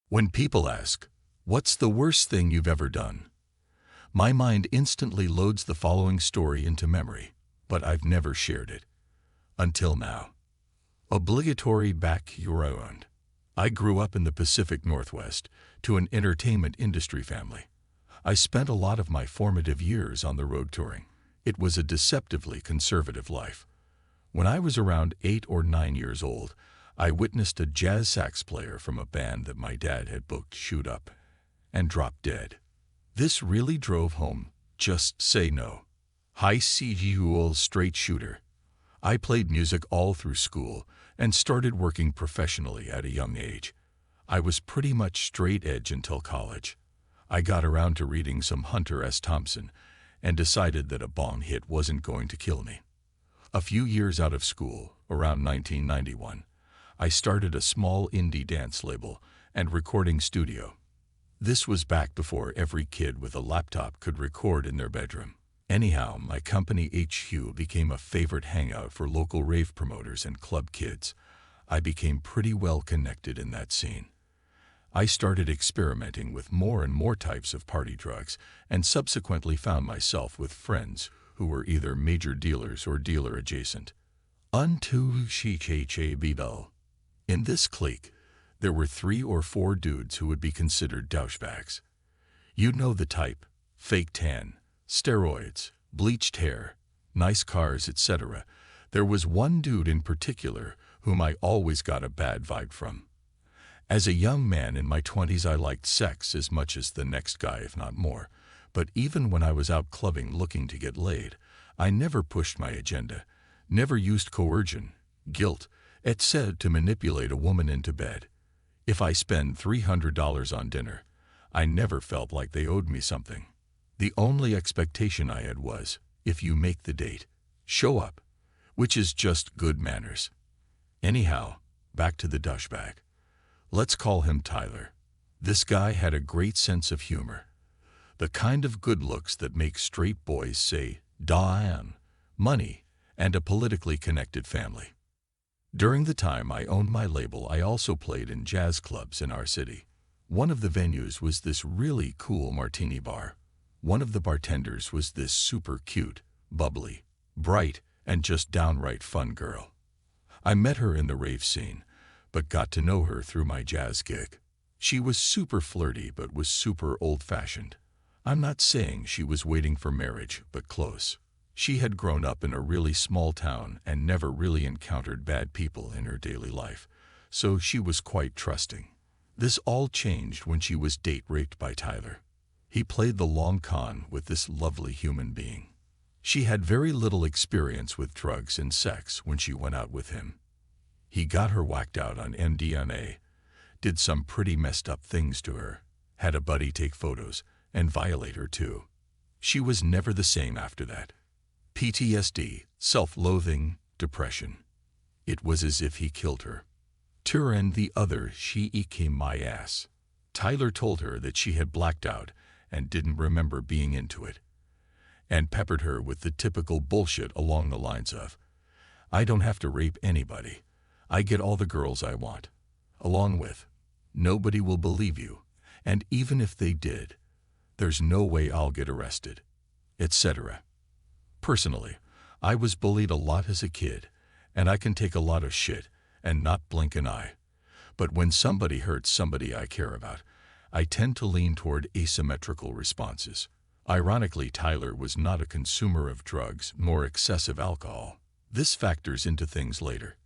When people ask, "What's the worst thing you've ever done?" my mind instantly loads the following story into memory, but I've never shared it. Until now. Obligatory background. I grew up in the Pacific Northwest to an entertainment industry family. I spent a lot of my formative years on the road touring. It was a deceptively conservative life. When I was around 8 or 9 years old, I witnessed a jazz sax player from a band that my dad had booked shoot up and drop dead. This really drove home, just say no. High school straight shooter. I played music all through school and started working professionally at a young age. I was pretty much straight edge until college. I got around to reading some Hunter S. Thompson and decided that a bong hit wasn't going to kill me. A few years out of school, around 1991, I started a small indie dance label and recording studio. This was back before every kid with a laptop could record in their bedroom. Anyhow, my company HQ became a favorite hangout for local rave promoters and club kids. I became pretty well connected in that scene. I started experimenting with more and more types of party drugs and subsequently found myself with friends who were either major dealers or dealer adjacent. In this clique, there were 3 or 4 dudes who would be considered douchebags. You know the type: fake tan, steroids, bleached hair, nice cars, etc. There was one dude in particular whom I always got a bad vibe from. As a young man in my 20s, I liked sex as much as the next guy, if not more. But even when I was out clubbing looking to get laid, I never pushed my agenda, never used coercion, guilt, etc. to manipulate a woman into bed. If I spend $300 on dinner, I never felt like they owed me something. The only expectation I had was, if you make the date, show up, which is just good manners. Anyhow, back to the douchebag. Let's call him Tyler. This guy had a great sense of humor. The kind of good looks that make straight boys say, "Diane," money, and a politically connected family. During the time I owned my label, I also played in jazz clubs in our city. One of the venues was this really cool martini bar. One of the bartenders was this super cute, bubbly, bright, and just downright fun girl. I met her in the rave scene, but got to know her through my jazz gig. She was super flirty but was super old-fashioned. I'm not saying she was waiting for marriage, but close. She had grown up in a really small town and never really encountered bad people in her daily life, so she was quite trusting. This all changed when she was date raped by Tyler. He played the long con with this lovely human being. She had very little experience with drugs and sex when she went out with him. He got her whacked out on MDMA, did some pretty messed up things to her, had a buddy take photos, and violate her too. She was never the same after that. PTSD, self-loathing, depression. It was as if he killed her. To end the other, she came my ass. Tyler told her that she had blacked out and didn't remember being into it, and peppered her with the typical bullshit along the lines of, "I don't have to rape anybody. I get all the girls I want." Along with, "Nobody will believe you, and even if they did, there's no way I'll get arrested," etc. Personally, I was bullied a lot as a kid, and I can take a lot of shit and not blink an eye. But when somebody hurts somebody I care about, I tend to lean toward asymmetrical responses. Ironically, Tyler was not a consumer of drugs nor excessive alcohol. This factors into things later.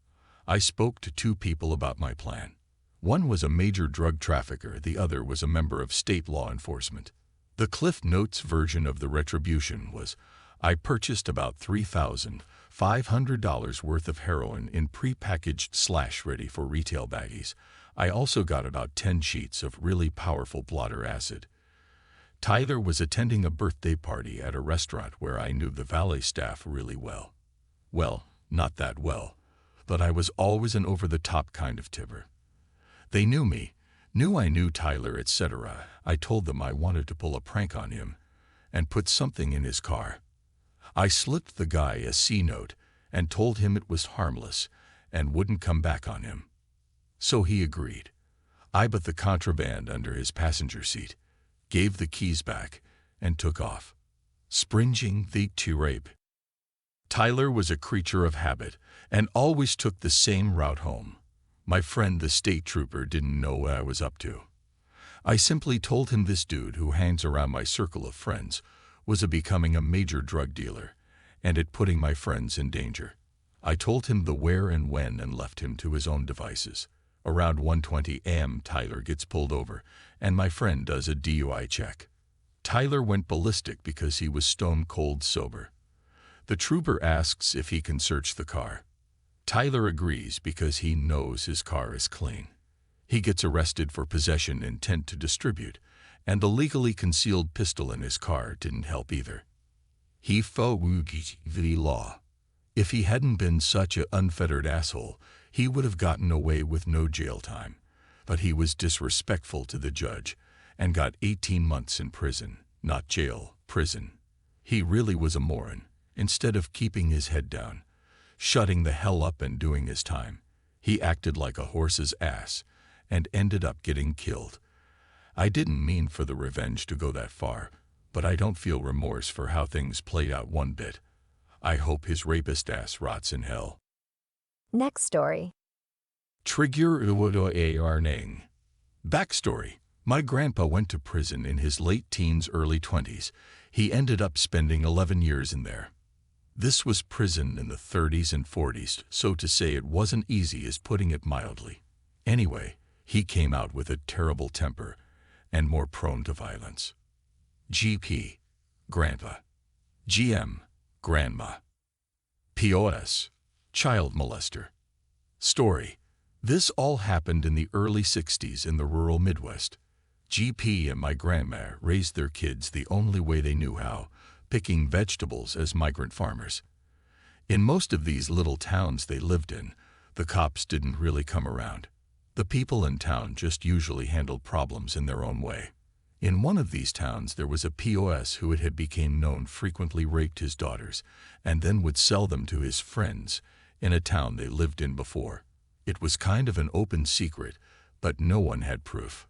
I spoke to 2 people about my plan. One was a major drug trafficker, the other was a member of state law enforcement. The Cliff Notes version of the retribution was, I purchased about $3,500 worth of heroin in pre-packaged / ready for retail baggies. I also got about 10 sheets of really powerful blotter acid. Tyler was attending a birthday party at a restaurant where I knew the valet staff really well. Well, not that well, but I was always an over-the-top kind of tipper. They knew me, knew I knew Tyler, etc. I told them I wanted to pull a prank on him and put something in his car. I slipped the guy a C note and told him it was harmless and wouldn't come back on him. So he agreed. I put the contraband under his passenger seat, gave the keys back, and took off, springing the to rape. Tyler was a creature of habit and always took the same route home. My friend the state trooper didn't know what I was up to. I simply told him this dude who hangs around my circle of friends was becoming a major drug dealer, and it putting my friends in danger. I told him the where and when and left him to his own devices. Around 1:20 a.m. Tyler gets pulled over, and my friend does a DUI check. Tyler went ballistic because he was stone cold sober. The trooper asks if he can search the car. Tyler agrees because he knows his car is clean. He gets arrested for possession intent to distribute, and the legally concealed pistol in his car didn't help either. He followed the law. If he hadn't been such an unfettered asshole, he would have gotten away with no jail time. But he was disrespectful to the judge and got 18 months in prison, not jail, prison. He really was a moron. Instead of keeping his head down, shutting the hell up and doing his time, he acted like a horse's ass and ended up getting killed. I didn't mean for the revenge to go that far, but I don't feel remorse for how things played out one bit. I hope his rapist ass rots in hell. Next story. Trigger Arning. Backstory. My grandpa went to prison in his late teens, early 20s. He ended up spending 11 years in there. This was prison in the 30s and 40s, so to say it wasn't easy is putting it mildly. Anyway, he came out with a terrible temper and more prone to violence. GP, grandpa. GM, grandma. POS, child molester. Story. This all happened in the early 60s in the rural Midwest. GP and my grandma raised their kids the only way they knew how, picking vegetables as migrant farmers. In most of these little towns they lived in, the cops didn't really come around. The people in town just usually handled problems in their own way. In one of these towns there was a POS who it had become known frequently raped his daughters and then would sell them to his friends in a town they lived in before. It was kind of an open secret, but no one had proof.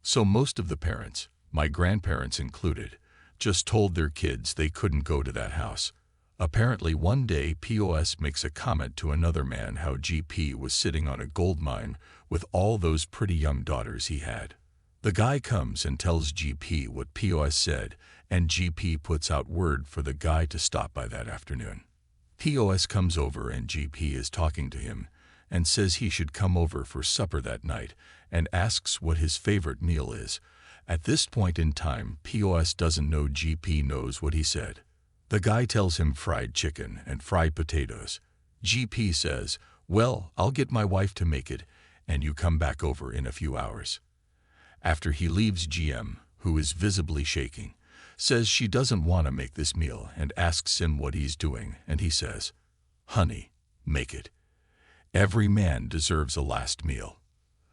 So most of the parents, my grandparents included, just told their kids they couldn't go to that house. Apparently one day POS makes a comment to another man how GP was sitting on a gold mine with all those pretty young daughters he had. The guy comes and tells GP what POS said, and GP puts out word for the guy to stop by that afternoon. POS comes over and GP is talking to him and says he should come over for supper that night and asks what his favorite meal is. At this point in time, POS doesn't know GP knows what he said. The guy tells him fried chicken and fried potatoes. GP says, "Well, I'll get my wife to make it, and you come back over in a few hours." After he leaves, GM, who is visibly shaking, says she doesn't want to make this meal and asks him what he's doing, and he says, "Honey, make it. Every man deserves a last meal."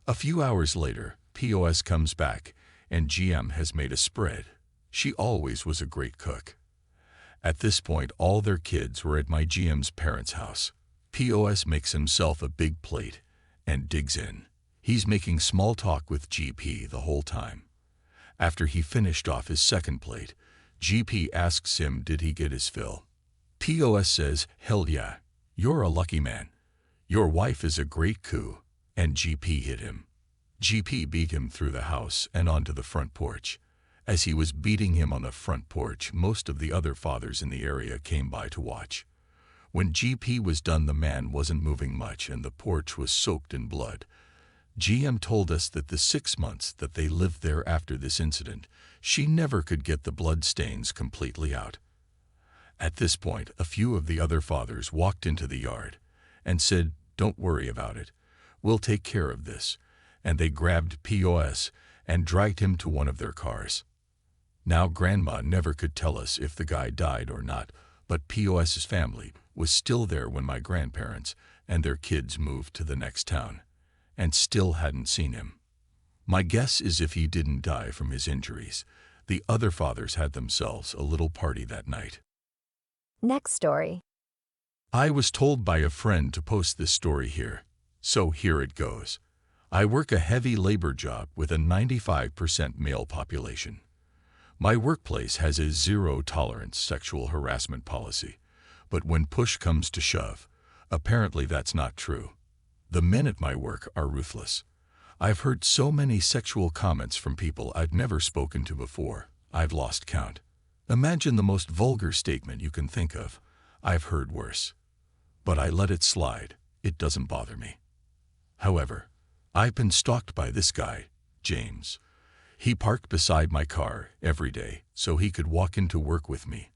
A few hours later, POS comes back, and GM has made a spread. She always was a great cook. At this point, all their kids were at my GM's parents' house. POS makes himself a big plate and digs in. He's making small talk with GP the whole time. After he finished off his second plate, GP asks him did he get his fill. POS says, "Hell yeah, you're a lucky man. Your wife is a great coup," and GP hit him. GP beat him through the house and onto the front porch. As he was beating him on the front porch, most of the other fathers in the area came by to watch. When GP was done, the man wasn't moving much and the porch was soaked in blood. GM told us that the 6 months that they lived there after this incident, she never could get the blood stains completely out. At this point, a few of the other fathers walked into the yard and said, "Don't worry about it. We'll take care of this." And they grabbed POS and dragged him to one of their cars. Now, Grandma never could tell us if the guy died or not, but POS's family was still there when my grandparents and their kids moved to the next town, and still hadn't seen him. My guess is if he didn't die from his injuries, the other fathers had themselves a little party that night. Next story. I was told by a friend to post this story here, so here it goes. I work a heavy labor job with a 95% male population. My workplace has a zero-tolerance sexual harassment policy, but when push comes to shove, apparently that's not true. The men at my work are ruthless. I've heard so many sexual comments from people I've never spoken to before, I've lost count. Imagine the most vulgar statement you can think of. I've heard worse. But I let it slide. It doesn't bother me. However, I've been stalked by this guy, James. He parked beside my car every day so he could walk into work with me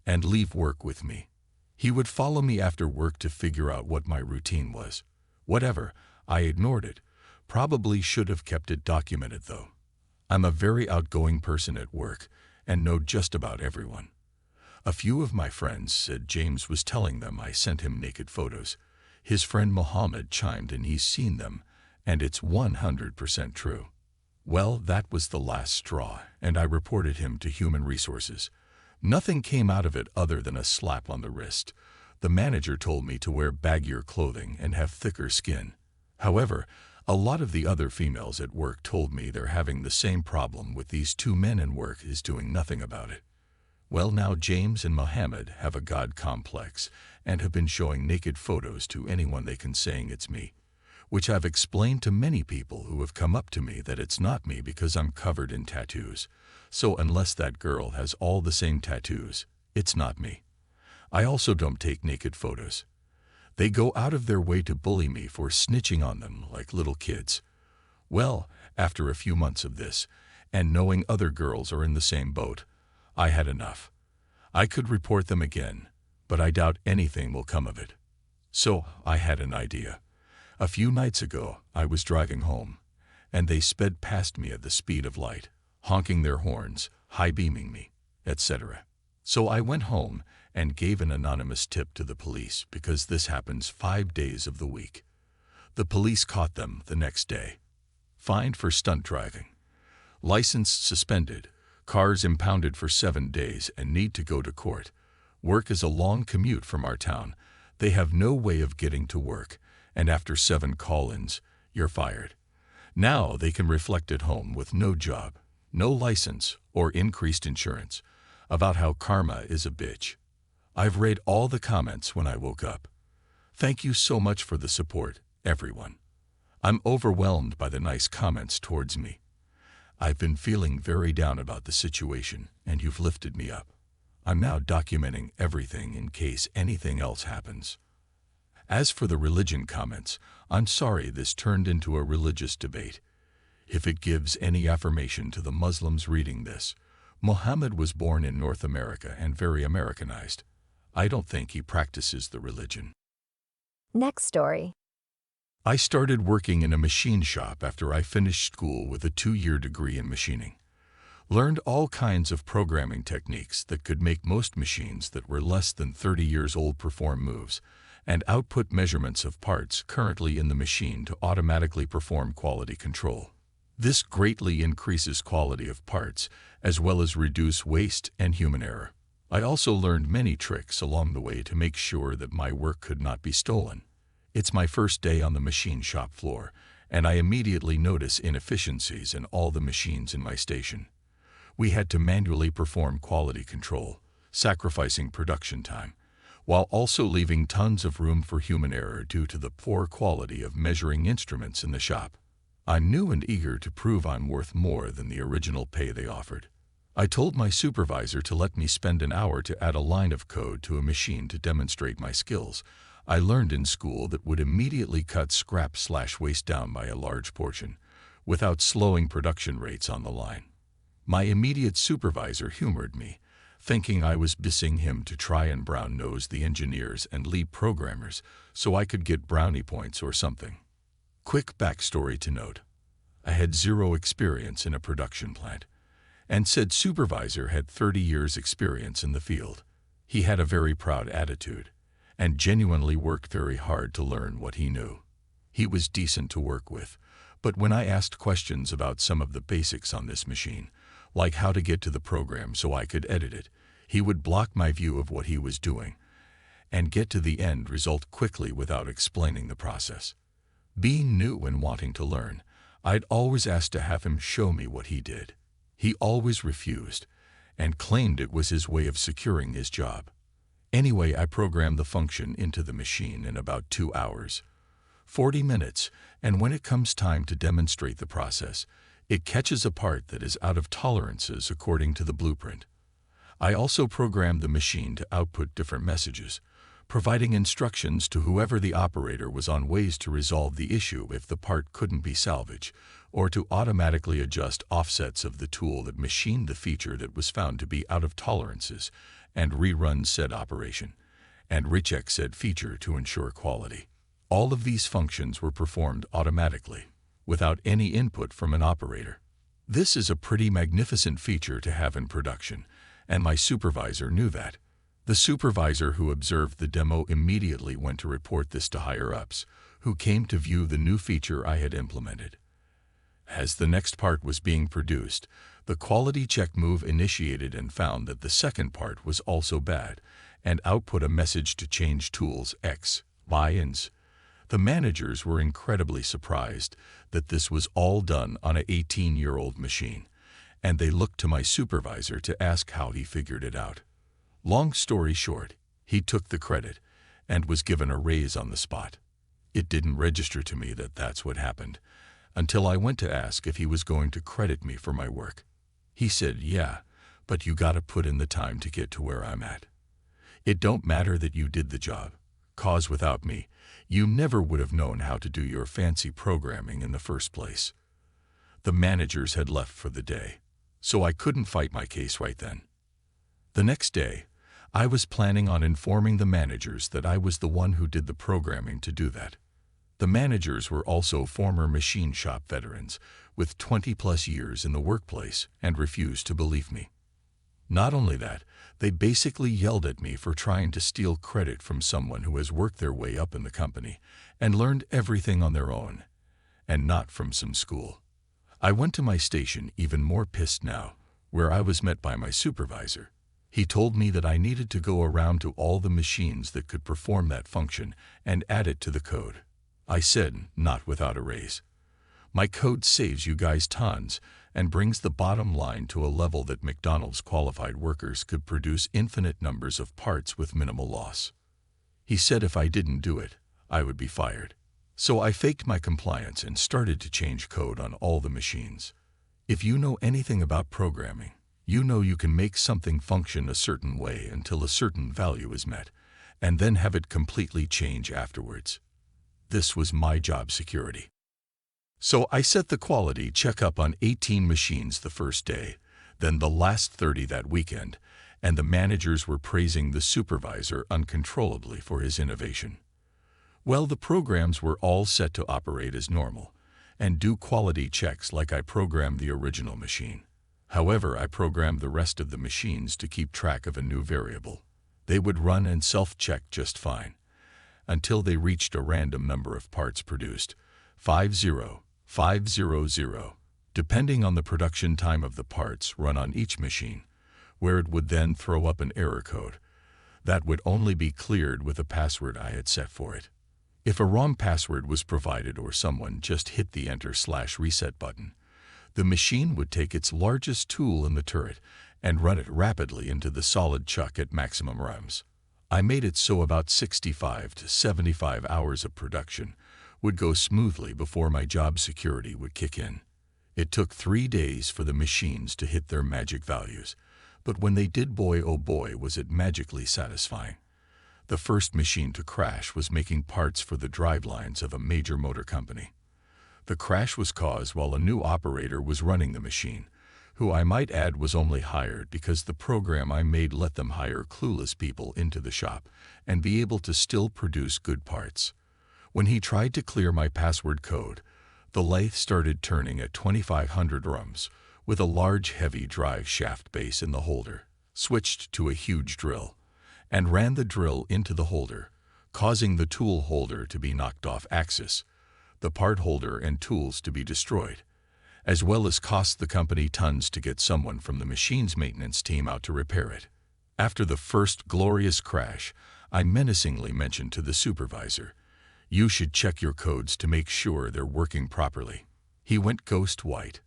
and leave work with me. He would follow me after work to figure out what my routine was. Whatever, I ignored it. Probably should have kept it documented though. I'm a very outgoing person at work and know just about everyone. A few of my friends said James was telling them I sent him naked photos. His friend Mohammed chimed in he's seen them, and it's 100% true. Well, that was the last straw, and I reported him to Human Resources. Nothing came out of it other than a slap on the wrist. The manager told me to wear baggier clothing and have thicker skin. However, a lot of the other females at work told me they're having the same problem with these two men and work is doing nothing about it. Well, now James and Mohammed have a god complex and have been showing naked photos to anyone they can saying it's me, which I've explained to many people who have come up to me that it's not me because I'm covered in tattoos. So unless that girl has all the same tattoos, it's not me. I also don't take naked photos. They go out of their way to bully me for snitching on them like little kids. Well, after a few months of this, and knowing other girls are in the same boat, I had enough. I could report them again, but I doubt anything will come of it. So I had an idea. A few nights ago, I was driving home, and they sped past me at the speed of light, honking their horns, high-beaming me, etc. So I went home and gave an anonymous tip to the police because this happens 5 days of the week. The police caught them the next day. Fined for stunt driving. License suspended. Cars impounded for 7 days and need to go to court. Work is a long commute from our town. They have no way of getting to work, and after 7 call-ins, you're fired. Now they can reflect at home with no job, no license, or increased insurance, about how karma is a bitch. I've read all the comments when I woke up. Thank you so much for the support, everyone. I'm overwhelmed by the nice comments towards me. I've been feeling very down about the situation, and you've lifted me up. I'm now documenting everything in case anything else happens. As for the religion comments, I'm sorry this turned into a religious debate. If it gives any affirmation to the Muslims reading this, Muhammad was born in North America and very Americanized. I don't think he practices the religion. Next story. I started working in a machine shop after I finished school with a 2-year degree in machining. Learned all kinds of programming techniques that could make most machines that were less than 30 years old perform moves, and output measurements of parts currently in the machine to automatically perform quality control. This greatly increases quality of parts, as well as reduce waste and human error. I also learned many tricks along the way to make sure that my work could not be stolen. It's my first day on the machine shop floor, and I immediately notice inefficiencies in all the machines in my station. We had to manually perform quality control, sacrificing production time, while also leaving tons of room for human error due to the poor quality of measuring instruments in the shop. I'm new and eager to prove I'm worth more than the original pay they offered. I told my supervisor to let me spend an hour to add a line of code to a machine to demonstrate my skills I learned in school that would immediately cut scrap/waste down by a large portion, without slowing production rates on the line. My immediate supervisor humored me, thinking I was bissing him to try and brown-nose the engineers and lead programmers so I could get brownie points or something. Quick backstory to note. I had 0 experience in a production plant, and said supervisor had 30 years experience in the field. He had a very proud attitude, and genuinely worked very hard to learn what he knew. He was decent to work with, but when I asked questions about some of the basics on this machine, like how to get to the program so I could edit it, he would block my view of what he was doing, and get to the end result quickly without explaining the process. Being new and wanting to learn, I'd always asked to have him show me what he did. He always refused and claimed it was his way of securing his job. Anyway, I programmed the function into the machine in about 2 hours, 40 minutes, and when it comes time to demonstrate the process, it catches a part that is out of tolerances according to the blueprint. I also programmed the machine to output different messages, providing instructions to whoever the operator was on ways to resolve the issue if the part couldn't be salvaged, or to automatically adjust offsets of the tool that machined the feature that was found to be out of tolerances, and rerun said operation, and recheck said feature to ensure quality. All of these functions were performed automatically, without any input from an operator. This is a pretty magnificent feature to have in production, and my supervisor knew that. The supervisor who observed the demo immediately went to report this to higher-ups, who came to view the new feature I had implemented. As the next part was being produced, the quality check move initiated and found that the second part was also bad, and output a message to change tools X, Y-ins. The managers were incredibly surprised that this was all done on an 18-year-old machine, and they looked to my supervisor to ask how he figured it out. Long story short, he took the credit and was given a raise on the spot. It didn't register to me that that's what happened until I went to ask if he was going to credit me for my work. He said, "Yeah, but you gotta put in the time to get to where I'm at. It don't matter that you did the job, 'cause without me, you never would have known how to do your fancy programming in the first place." The managers had left for the day, so I couldn't fight my case right then. The next day, I was planning on informing the managers that I was the one who did the programming to do that. The managers were also former machine shop veterans with 20+ years in the workplace and refused to believe me. Not only that, they basically yelled at me for trying to steal credit from someone who has worked their way up in the company and learned everything on their own, and not from some school. I went to my station even more pissed now, where I was met by my supervisor. He told me that I needed to go around to all the machines that could perform that function and add it to the code. I said, "Not without a raise. My code saves you guys tons and brings the bottom line to a level that McDonald's qualified workers could produce infinite numbers of parts with minimal loss." He said if I didn't do it, I would be fired. So I faked my compliance and started to change code on all the machines. If you know anything about programming, you know you can make something function a certain way until a certain value is met, and then have it completely change afterwards. This was my job security. So I set the quality check up on 18 machines the first day, then the last 30 that weekend, and the managers were praising the supervisor uncontrollably for his innovation. Well, the programs were all set to operate as normal and do quality checks like I programmed the original machine. However, I programmed the rest of the machines to keep track of a new variable. They would run and self-check just fine, until they reached a random number of parts produced, 50500, depending on the production time of the parts run on each machine, where it would then throw up an error code that would only be cleared with a password I had set for it. If a wrong password was provided or someone just hit the enter/reset button, the machine would take its largest tool in the turret and run it rapidly into the solid chuck at maximum runs. I made it so about 65 to 75 hours of production would go smoothly before my job security would kick in. It took 3 days for the machines to hit their magic values, but when they did, boy oh boy was it magically satisfying. The first machine to crash was making parts for the drivelines of a major motor company. The crash was caused while a new operator was running the machine, who I might add was only hired because the program I made let them hire clueless people into the shop and be able to still produce good parts. When he tried to clear my password code, the lathe started turning at 2500 rums with a large heavy drive shaft base in the holder, switched to a huge drill, and ran the drill into the holder, causing the tool holder to be knocked off axis, the part holder and tools to be destroyed, as well as cost the company tons to get someone from the machine's maintenance team out to repair it. After the first glorious crash, I menacingly mentioned to the supervisor, You should check your codes to make sure they're working properly." He went ghost white.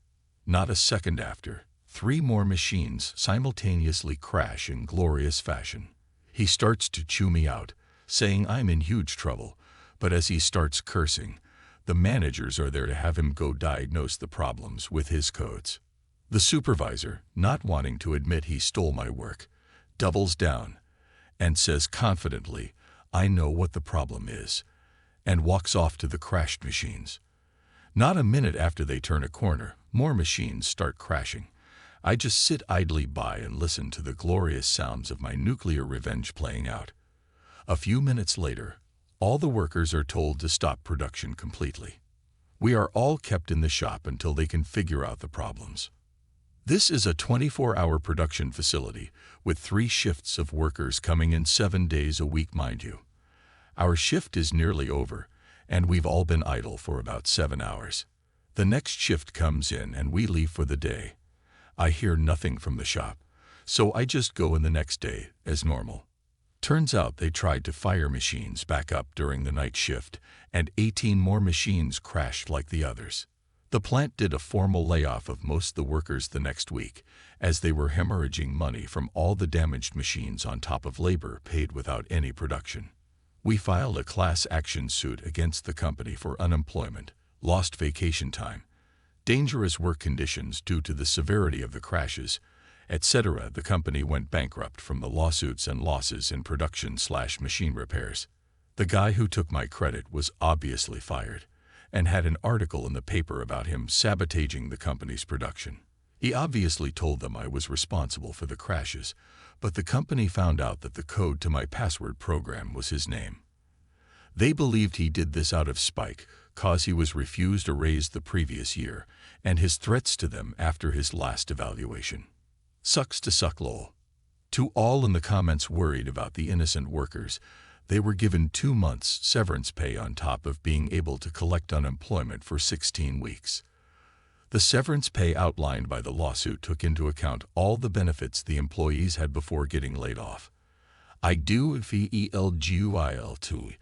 Not a second after, 3 more machines simultaneously crash in glorious fashion. He starts to chew me out, saying I'm in huge trouble, but as he starts cursing, the managers are there to have him go diagnose the problems with his codes. The supervisor, not wanting to admit he stole my work, doubles down and says confidently, "I know what the problem is," and walks off to the crashed machines. Not a minute after they turn a corner, more machines start crashing. I just sit idly by and listen to the glorious sounds of my nuclear revenge playing out. A few minutes later, all the workers are told to stop production completely. We are all kept in the shop until they can figure out the problems. This is a 24-hour production facility with 3 shifts of workers coming in 7 days a week, mind you. Our shift is nearly over, and we've all been idle for about 7 hours. The next shift comes in and we leave for the day. I hear nothing from the shop, so I just go in the next day as normal. Turns out they tried to fire machines back up during the night shift, and 18 more machines crashed like the others. The plant did a formal layoff of most of the workers the next week, as they were hemorrhaging money from all the damaged machines on top of labor paid without any production. We filed a class action suit against the company for unemployment, lost vacation time, dangerous work conditions due to the severity of the crashes, etc. The company went bankrupt from the lawsuits and losses in production/machine repairs. The guy who took my credit was obviously fired and had an article in the paper about him sabotaging the company's production. He obviously told them I was responsible for the crashes, but the company found out that the code to my password program was his name. They believed he did this out of spite, cause he was refused a raise the previous year, and his threats to them after his last evaluation. Sucks to suck lol. To all in the comments worried about the innocent workers, they were given 2 months severance pay on top of being able to collect unemployment for 16 weeks. The severance pay outlined by the lawsuit took into account all the benefits the employees had before getting laid off. I do VELGUIL to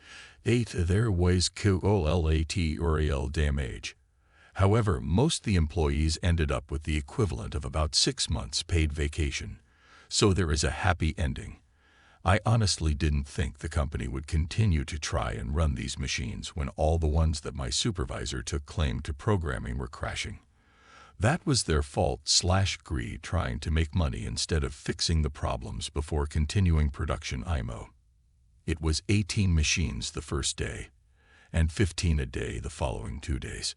8 there was QOLAT or AL damage. However, most of the employees ended up with the equivalent of about 6 months paid vacation, so there is a happy ending. I honestly didn't think the company would continue to try and run these machines when all the ones that my supervisor took claim to programming were crashing. That was their fault/greed trying to make money instead of fixing the problems before continuing production IMO. It was 18 machines the first day, and 15 a day the following 2 days.